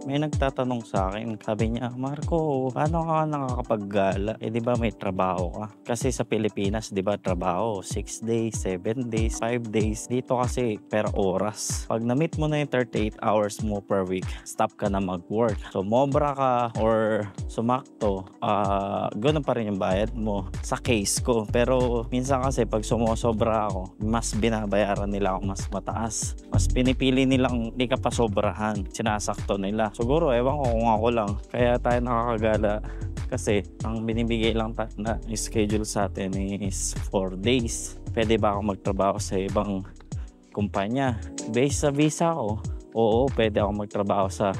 May nagtatanong sa akin, sabi niya, "Marco, paano ka nakakapaggala? Eh, 'di ba may trabaho ka?" Kasi sa Pilipinas, 'di ba trabaho 6 days, 7 days, 5 days. Dito kasi per oras. 'Pag na-meet mo na yung 38 hours mo per week, stop ka na mag-work. Sumobra ka or sumakto, gano'n pa rin yung bayad mo sa case ko. Pero minsan kasi 'pag sumosobra ako, mas binabayaran nila ako mas mataas. Mas pinipili nilang di ka pa sobrahan, sinasakto nila. Siguro ewan ko kung ako lang, kaya tayo nakakagala kasi ang binibigay lang na schedule sa atin is 4 days. Pwede ba ako magtrabaho sa ibang kumpanya? Based sa visa ko, oo, pwede ako magtrabaho sa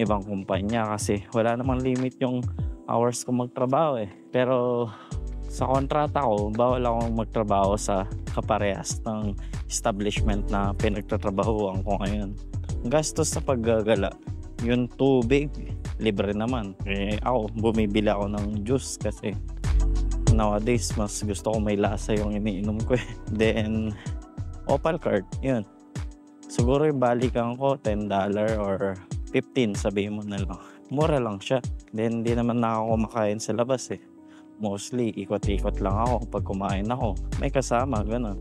ibang kumpanya kasi wala namang limit yung hours ko magtrabaho eh. Pero sa kontrata ko, bawal akong magtrabaho sa kaparehas ng establishment na pinagtatrabahuan ko ngayon. Gastos sa paggagala, yung tubig, libre naman. Eh ako, bumibili ako ng juice kasi nowadays mas gusto ko may lasa yung iniinom ko eh. Then, Opal card, yun. Siguro yung balikan ko, $10 or 15, sabihin mo na lang. Mura lang siya. Then, di naman na ako kumakain sa labas eh. Mostly, ikot-ikot lang ako pag kumain ako. May kasama, gano'n.